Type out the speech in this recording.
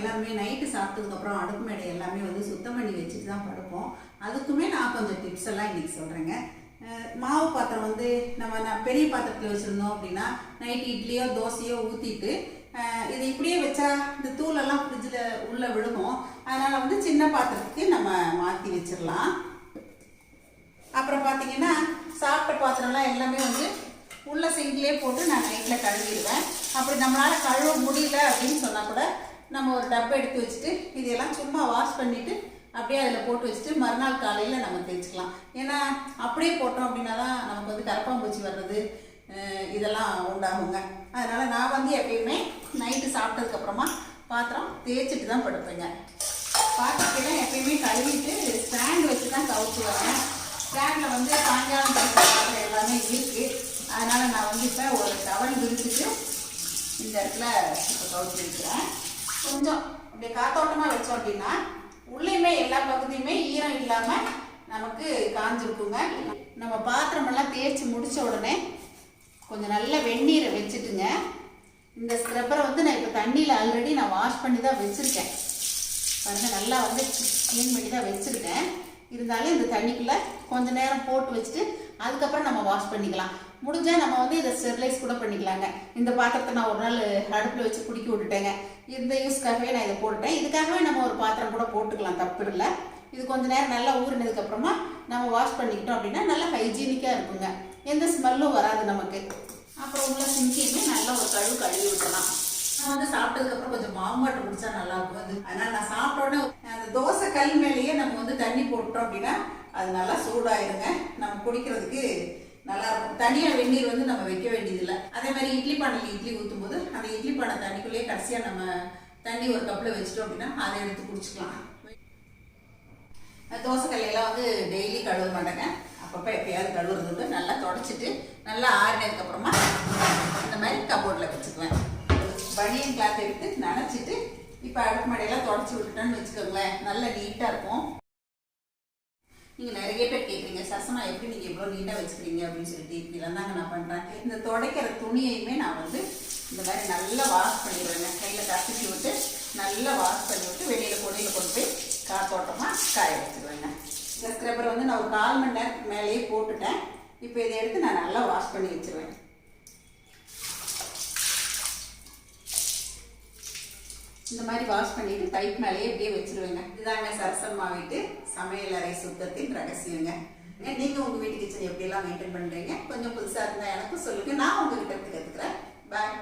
எல்லாமே நைட்டு சாப்பிட்டதுக்கப்புறம் அடுப்பு மேடை எல்லாமே வந்து சுத்தம் பண்ணி வச்சுட்டு தான் படுப்போம். அதுக்குமே நான் கொஞ்சம் டிப்ஸ் எல்லாம் இன்றைக்கி சொல்கிறேங்க. மாவு பாத்திரம் வந்து நான் பெரிய பாத்திரத்தில் வச்சுருந்தோம் அப்படின்னா நைட்டு இட்லியோ தோசையோ ஊற்றிட்டு இது இப்படியே வச்சா இந்த தூளெல்லாம் ஃப்ரிட்ஜில் உள்ளே விழுகும். அதனால் வந்து சின்ன பாத்திரத்துக்கு நம்ம மாற்றி வச்சிடலாம். அப்புறம் பார்த்தீங்கன்னா சாப்பிட்ட பாத்திரம்லாம் எல்லாமே வந்து உள்ள சிங்கிலே போட்டு நான் நைட்டில் கழுவிடுவேன். அப்படி நம்மளால் கழுவ முடியல அப்படின்னு சொன்னால் கூட நம்ம ஒரு டப்பை எடுத்து வச்சுட்டு இதையெல்லாம் சும்மா வாஷ் பண்ணிவிட்டு அப்படியே அதில் போட்டு வச்சுட்டு மறுநாள் காலையில் நம்ம தேய்ச்சிக்கலாம். ஏன்னா அப்படியே போட்டோம் அப்படின்னா தான் நமக்கு வந்து கரப்பாம்பூச்சி வர்றது இதெல்லாம் உண்டாகுங்க. அதனால் நான் வந்து எப்பயுமே நைட்டு சாப்பிட்டதுக்கப்புறமா பாத்திரம் தேய்ச்சிட்டு தான் படுப்பேங்க. பாத்திரத்தைலாம் எப்பயுமே கழுவிட்டு ஸ்டாண்ட் வச்சு தான் கவுச்சுவேங்க. ஸ்டாண்டில் வந்து சாயங்காலம் பாத்திரம் எல்லாமே இருக்குது. அதனால் நான் வந்து இப்போ ஒரு டவல் விரிச்சிட்டு இந்த இடத்துல இப்போ கவுச்சு வைக்கிறேன். கொஞ்சம் அப்படியே காத்தோட்டமாக வச்சோம் அப்படின்னா உள்ளேயுமே எல்லா பகுதியுமே ஈரம் இல்லாமல் நமக்கு காஞ்சிருக்குங்க. நம்ம பாத்திரமெல்லாம் தேய்ச்சி முடித்த உடனே கொஞ்சம் நல்ல வெந்நீரை வச்சுட்டுங்க. இந்த ஸ்க்ரப்பரை வந்து நான் இப்போ தண்ணியில் ஆல்ரெடி நான் வாஷ் பண்ணி தான் வச்சுருக்கேன். பாருங்கள், நல்லா வந்து க்ளீன் பண்ணி தான் வச்சுருக்கேன். இருந்தாலும் இந்த தண்ணிக்குள்ளே கொஞ்சம் நேரம் போட்டு வச்சுட்டு அதுக்கப்புறம் நம்ம வாஷ் பண்ணிக்கலாம். முடிஞ்சால் நம்ம வந்து இதை ஸ்டெர்லைஸ் கூட பண்ணிக்கலாங்க. இந்த பாத்திரத்தை நான் ஒரு நாள் அடுப்பில் வச்சு குடிக்க விட்டுட்டேங்க. இந்த யூஸ்க்காகவே நான் இதை போட்டுட்டேன். இதுக்காகவே நம்ம ஒரு பாத்திரம் கூட போட்டுக்கலாம், தப்பு இல்லை. இது கொஞ்சம் நேரம் நல்லா ஊறினதுக்கப்புறமா நம்ம வாஷ் பண்ணிக்கிட்டோம் அப்படின்னா நல்லா ஹைஜீனிக்காக இருக்குங்க. எந்த ஸ்மெல்லும் வராது நமக்கு. அப்புறம் உள்ள சிங்கியுமே நல்லா ஒரு கழுவி விட்டலாம். நான் வந்து சாப்பிட்டதுக்கப்புறம் கொஞ்சம் மாவாட்டை குடிச்சா நல்லா இருக்கும் அது. அதனால் நான் சாப்பிட்ட உடனே அந்த தோசை கல் மேலேயே நம்ம வந்து தண்ணி போட்டோம் அப்படின்னா அது நல்லா சூடாயிருங்க. நம்ம குடிக்கிறதுக்கு நல்லா இருக்கும். தனியாக வெந்நீர் வந்து நம்ம வைக்க வேண்டியதில்லை. அதே மாதிரி இட்லி பானையில் இட்லி ஊற்றும் போது அந்த இட்லி பானை தண்ணிக்குள்ளேயே கடைசியாக நம்ம தண்ணி ஒரு கப்பில் வச்சுட்டோம் அப்படின்னா அதை எடுத்து குடிச்சிக்கலாம். தோசை கல்லையெல்லாம் வந்து டெய்லி கழுவ மாட்டேங்க. அப்பப்போ எப்பயாவது கழுவுறது நல்லா தொடச்சிட்டு நல்லா ஆறினதுக்கப்புறமா இந்த மாதிரி கபோர்டில் வச்சுக்குவேன். பனியன் கிளாத் எடுத்து நனைச்சிட்டு இப்போ அடுப்பு மடையெல்லாம் தொடச்சி விட்டுட்டோன்னு வச்சுக்கோங்களேன், நல்லா நீட்டாக இருக்கும். நீங்கள் நிறைய பேர் கேட்குறீங்க, சரசமா எப்படி நீங்கள் இவ்வளோ நீட்டாக வச்சுக்கிறீங்க அப்படின்னு சொல்லிட்டு. இப்படிலாம் தாங்க நான் பண்ணுறேன். இந்த துடைக்கிற துணியையுமே நான் வந்து இந்த மாதிரி நல்லா வாஷ் பண்ணிடுவேங்க. கையில் கசக்கி விட்டு நல்லா வாஷ் பண்ணி விட்டு வெளியில் கொடியில் கொண்டு போய் காத்தோட்டமாக காய வச்சுருவேங்க. இந்த ஸ்க்ரப்பரை வந்து நான் ஒரு 4 மணி நேரத்துக்கு மேலேயே போட்டுட்டேன். இப்போ இதை எடுத்து நான் நல்லா வாஷ் பண்ணி வச்சுருவேன். இந்த மாதிரி வாஷ் பண்ணிட்டு பைப் மேலேயே இப்படியே வச்சிருவேங்க. இதாங்க சரசம்மா வீட்டு சமையல் அறை சுத்தத்தின் ரகசியங்க. நீங்கள் உங்கள் வீட்டு கிச்சன் எப்படியெல்லாம் மெயின்டைன் பண்ணுறீங்க? கொஞ்சம் புதுசாக இருந்தால் எனக்கும் சொல்லுங்கள், நான் உங்ககிட்ட கற்றுக்கிறேன். பாய்.